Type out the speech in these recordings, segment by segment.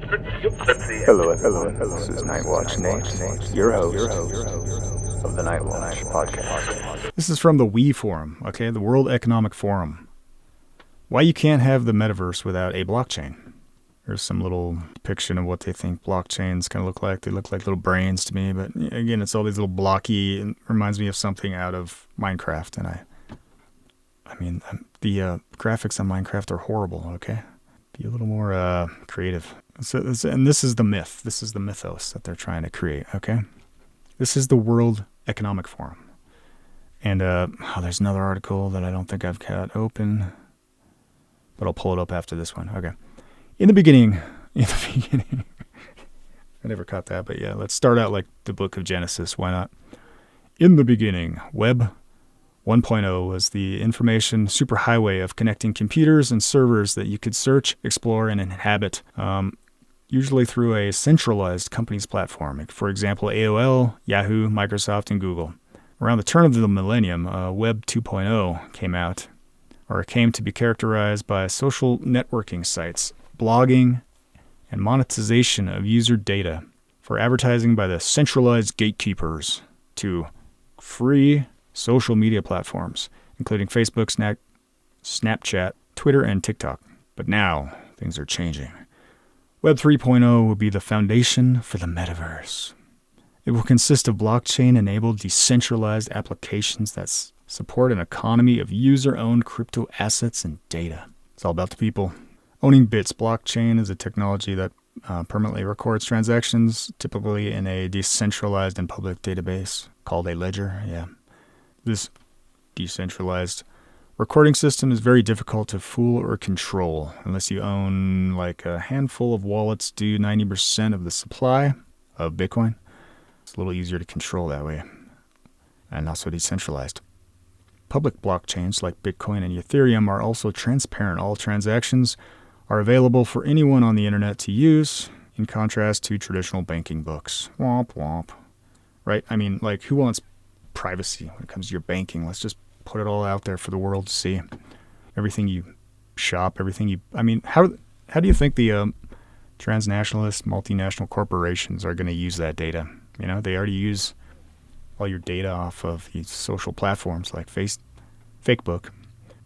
Hello, everyone. This is Nightwatch N8, your host of the Nightwatch Podcast. This is from the WEF forum, okay? The World Economic Forum. Why you can't have the metaverse without a blockchain. There's some little depiction of what they think blockchains kind of look like. They look like little brains to me, but again, it's all these little blocky. It reminds me of something out of Minecraft, and I mean, the graphics on Minecraft are horrible, okay? Be a little more creative. And this is the myth. This is the mythos that they're trying to create, okay? This is the World Economic Forum. And there's another article that I don't think I've got open, but I'll pull it up after this one. Okay. In the beginning, I never caught that, but yeah, let's start out like the book of Genesis. Why not? In the beginning, Web 1.0 was the information superhighway of connecting computers and servers that you could search, explore, and inhabit, usually through a centralized company's platform. For example, AOL, Yahoo, Microsoft, and Google. Around the turn of the millennium, Web 2.0 came to be characterized by social networking sites, blogging, and monetization of user data for advertising by the centralized gatekeepers to free social media platforms, including Facebook, Snapchat, Twitter, and TikTok. But now, things are changing. Web 3.0 will be the foundation for the metaverse. It will consist of blockchain-enabled decentralized applications that support an economy of user-owned crypto assets and data. It's all about the people. Owning bits. Blockchain is a technology that permanently records transactions, typically in a decentralized and public database called a ledger. Yeah. This decentralized recording system is very difficult to fool or control unless you own like a handful of wallets do 90% of the supply of Bitcoin. It's a little easier to control that way and not so decentralized. Public blockchains like Bitcoin and Ethereum are also transparent. All transactions are available for anyone on the internet to use, in contrast to traditional banking books. Womp womp. Right? I mean, like, who wants privacy when it comes to your banking? Let's just put it all out there for the world to see. Everything you shop, how do you think the transnationalist, multinational corporations are going to use that data? You know, they already use all your data off of these social platforms like Facebook.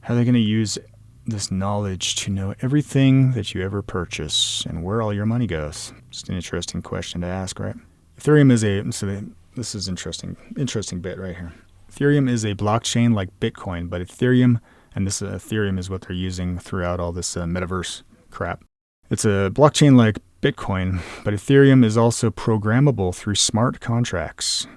How are they going to use this knowledge to know everything that you ever purchase and where all your money goes? Just an interesting question to ask, right? Ethereum is this is interesting bit right here. Ethereum is a blockchain like Bitcoin, but Ethereum is what they're using throughout all this metaverse crap. It's a blockchain like Bitcoin, but Ethereum is also programmable through smart contracts,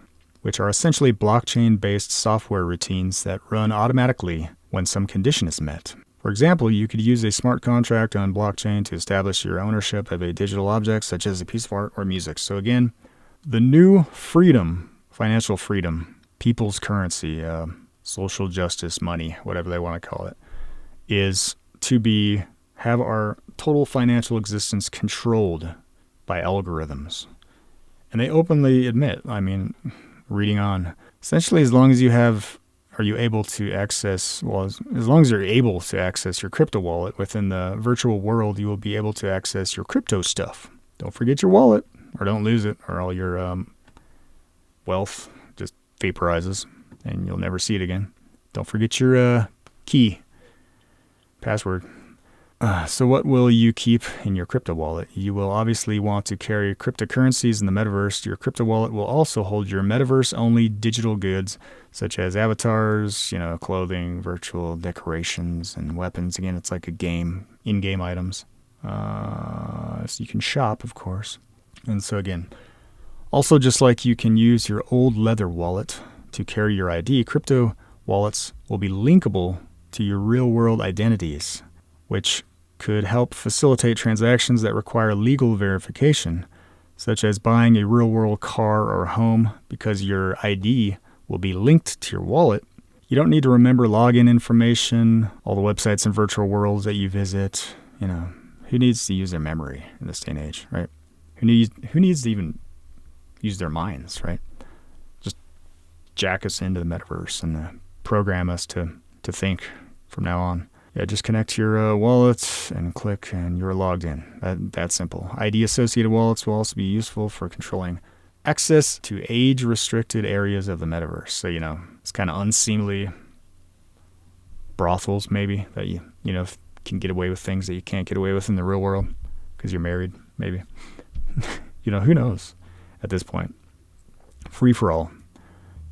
which are essentially blockchain-based software routines that run automatically when some condition is met. For example, you could use a smart contract on blockchain to establish your ownership of a digital object, such as a piece of art or music. So again, the new freedom, financial freedom, people's currency, social justice money, whatever they want to call it, is to have our total financial existence controlled by algorithms. And they openly admit, reading on, essentially as long as as long as you're able to access your crypto wallet within the virtual world, you will be able to access your crypto stuff. Don't forget your wallet, or don't lose it, or all your wealth just vaporizes and you'll never see it again. Don't forget your key, password. So what will you keep in your crypto wallet? You will obviously want to carry cryptocurrencies in the metaverse. Your crypto wallet will also hold your metaverse-only digital goods, such as avatars, clothing, virtual decorations, and weapons. Again, it's like a game, in-game items. So you can shop, of course. And so again, also just like you can use your old leather wallet to carry your ID, crypto wallets will be linkable to your real-world identities, which could help facilitate transactions that require legal verification, such as buying a real-world car or home, because your ID will be linked to your wallet. You don't need to remember login information, all the websites and virtual worlds that you visit. Who needs to use their memory in this day and age, right? Who needs to even use their minds, right? Just jack us into the metaverse and program us to think from now on. Yeah, just connect your wallets and click and you're logged in. That's simple. ID-associated wallets will also be useful for controlling access to age-restricted areas of the metaverse. So, it's kind of unseemly brothels maybe that you can get away with things that you can't get away with in the real world because you're married, maybe. Who knows at this point. Free for all.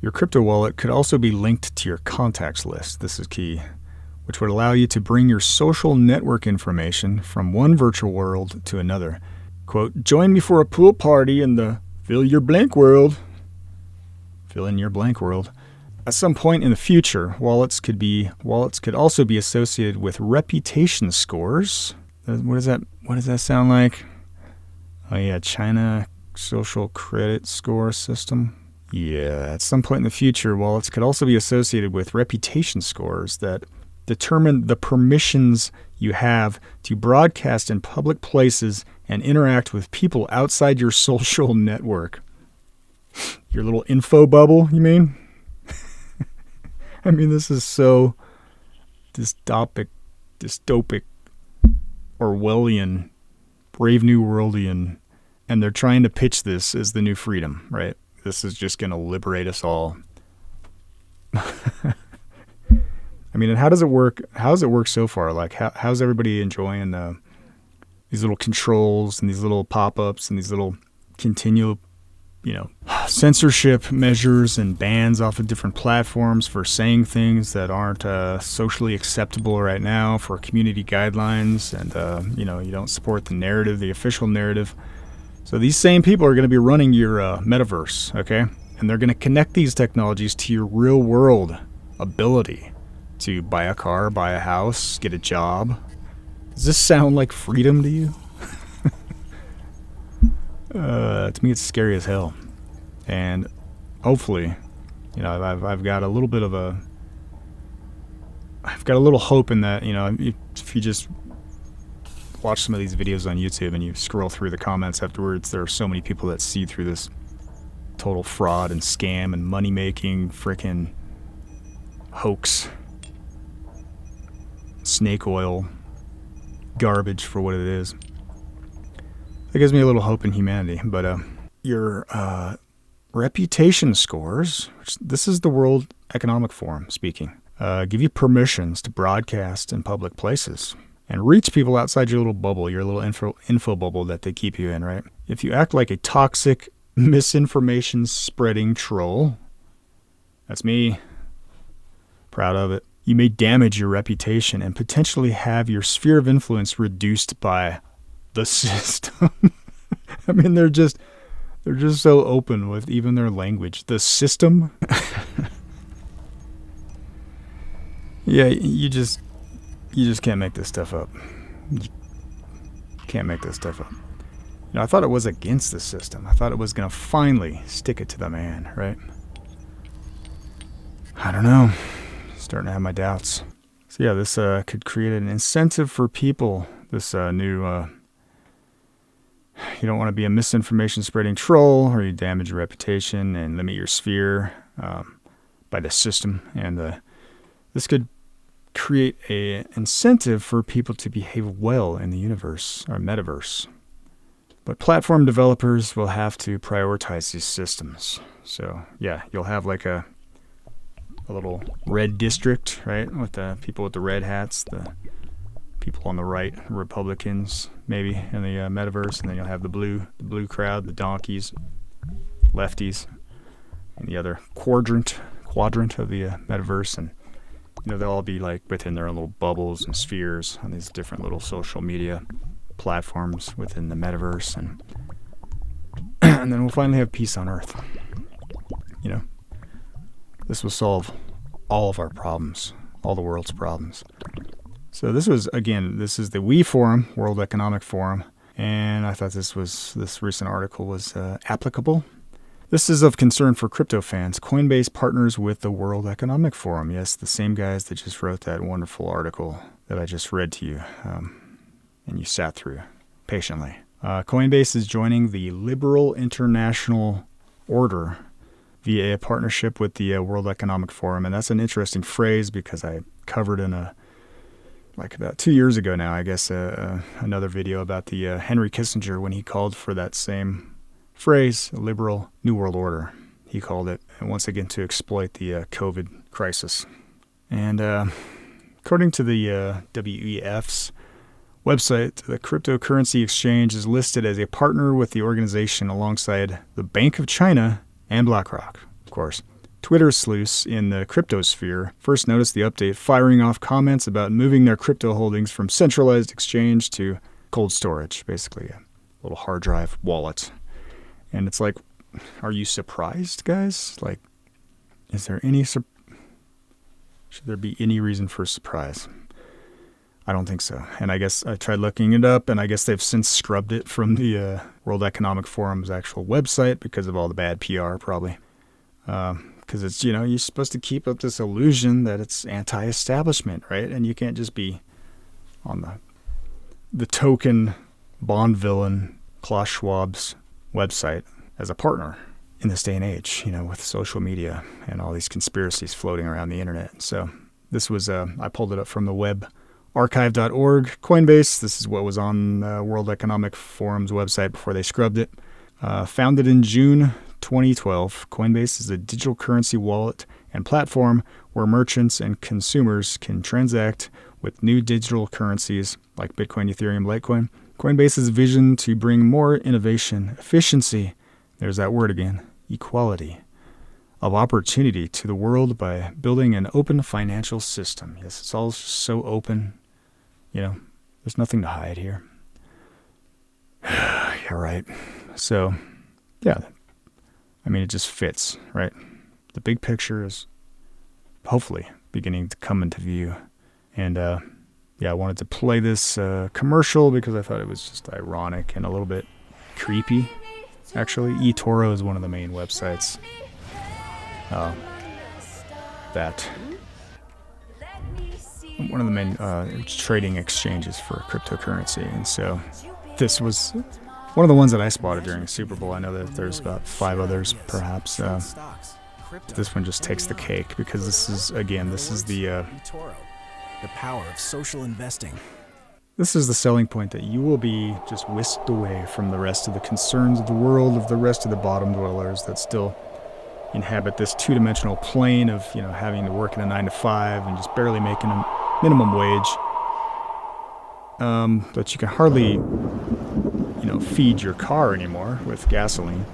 Your crypto wallet could also be linked to your contacts list. This is key, which would allow you to bring your social network information from one virtual world to another. Quote, join me for a pool party in the fill your blank world. Fill in your blank world. At some point in the future, wallets could also be associated with reputation scores. What does that sound like? Oh yeah, China social credit score system. Yeah, at some point in the future, wallets could also be associated with reputation scores that determine the permissions you have to broadcast in public places and interact with people outside your social network. Your little info bubble, you mean? I mean, this is so dystopic, Orwellian, Brave New Worldian, and they're trying to pitch this as the new freedom, right? This is just going to liberate us all. I mean, and how does it work? How does it work so far? Like, how's everybody enjoying these little controls and these little pop-ups and these little continual, censorship measures and bans off of different platforms for saying things that aren't socially acceptable right now, for community guidelines, and you don't support the narrative, the official narrative. So these same people are going to be running your metaverse, okay? And they're going to connect these technologies to your real world ability to buy a car, buy a house, get a job. Does this sound like freedom to you? To me, it's scary as hell. And hopefully, I've got a little bit of I've got a little hope in that, if you just watch some of these videos on YouTube and you scroll through the comments afterwards, there are so many people that see through this total fraud and scam and money-making freaking hoax, snake oil, garbage for what it is. That gives me a little hope in humanity. But your reputation scores, which this is the World Economic Forum speaking, give you permissions to broadcast in public places and reach people outside your little bubble, your little info bubble that they keep you in, right? If you act like a toxic, misinformation spreading troll, that's me, proud of it, you may damage your reputation and potentially have your sphere of influence reduced by the system. I mean, they're just so open with even their language. The system. Yeah, you just can't make this stuff up. You can't make this stuff up. I thought it was against the system. I thought it was going to finally stick it to the man, right? I don't know. Starting to have my doubts. So yeah, this could create an incentive for people. This new, you don't want to be a misinformation spreading troll, or you damage your reputation and limit your sphere by the system. And this could create a incentive for people to behave well in the universe or metaverse. But platform developers will have to prioritize these systems. So yeah, you'll have like a little red district, right, with the people with the red hats, the people on the right, Republicans maybe in the metaverse, and then you'll have the blue crowd, the donkeys, lefties, and the other quadrant of the metaverse, and they'll all be like within their own little bubbles and spheres on these different little social media platforms within the metaverse, and and then we'll finally have peace on Earth. This will solve all of our problems, all the world's problems. So this is the WEF Forum, World Economic Forum, and I thought this recent article was applicable. This is of concern for crypto fans. Coinbase partners with the World Economic Forum. Yes, the same guys that just wrote that wonderful article that I just read to you, and you sat through patiently. Coinbase is joining the Liberal International Order via a partnership with the World Economic Forum. And that's an interesting phrase because I covered in a like about 2 years ago now, I guess, another video about the Henry Kissinger when he called for that same phrase, a liberal New World Order, he called it, and once again to exploit the COVID crisis. And according to the WEF's website, the cryptocurrency exchange is listed as a partner with the organization alongside the Bank of China and BlackRock, of course. Twitter sleuths in the cryptosphere first noticed the update, firing off comments about moving their crypto holdings from centralized exchange to cold storage, basically a little hard drive wallet. And it's like, are you surprised, guys? Like, is there any should there be any reason for surprise? I don't think so. And I guess I tried looking it up, and I guess they've since scrubbed it from the World Economic Forum's actual website because of all the bad PR, probably. Because it's, you're supposed to keep up this illusion that it's anti-establishment, right? And you can't just be on the token Bond villain Klaus Schwab's website as a partner in this day and age, with social media and all these conspiracies floating around the internet. So this was, I pulled it up from the web, archive.org, Coinbase. This is what was on the World Economic Forum's website before they scrubbed it. Founded in June 2012, Coinbase is a digital currency wallet and platform where merchants and consumers can transact with new digital currencies like Bitcoin, Ethereum, Litecoin. Coinbase's vision to bring more innovation, efficiency, there's that word again, equality of opportunity to the world by building an open financial system. Yes, it's all so open. There's nothing to hide here. Yeah, right. So, yeah, it just fits, right? The big picture is hopefully beginning to come into view. And, I wanted to play this commercial because I thought it was just ironic and a little bit creepy. Actually, eToro is one of the main websites one of the main trading exchanges for cryptocurrency. And so this was one of the ones that I spotted during the Super Bowl. I know that there's about 5 others, perhaps. This one just takes the cake because this is the power of social investing. This is the selling point that you will be just whisked away from the rest of the concerns of the world, of the rest of the bottom dwellers that still inhabit this two-dimensional plane of, having to work in a 9-to-5 and just barely making a minimum wage. But you can hardly, feed your car anymore with gasoline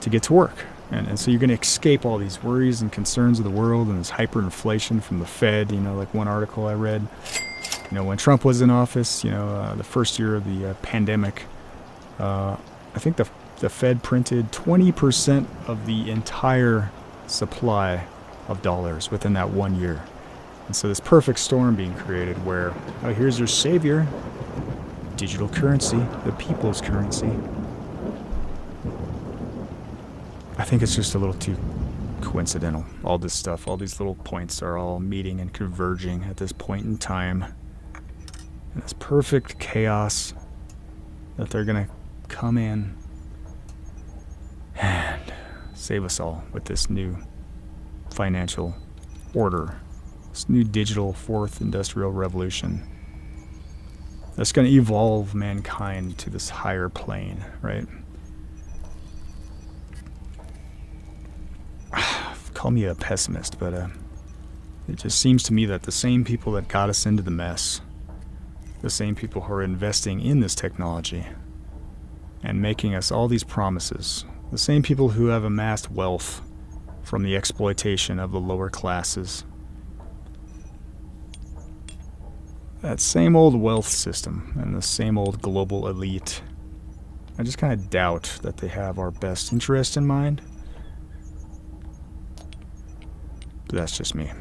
to get to work. And so you're going to escape all these worries and concerns of the world and this hyperinflation from the Fed. Like one article I read, when Trump was in office, the first year of the pandemic, I think the Fed printed 20% of the entire supply of dollars within that 1 year. And so this perfect storm being created where, here's your savior, digital currency, the people's currency. I think it's just a little too coincidental. All this stuff, all these little points are all meeting and converging at this point in time. And this perfect chaos that they're going to come in and save us all with this new financial order, this new digital fourth industrial revolution that's going to evolve mankind to this higher plane, right? Call me a pessimist, but it just seems to me that the same people that got us into the mess, the same people who are investing in this technology and making us all these promises, the same people who have amassed wealth from the exploitation of the lower classes, that same old wealth system and the same old global elite, I just kind of doubt that they have our best interest in mind. But that's just me.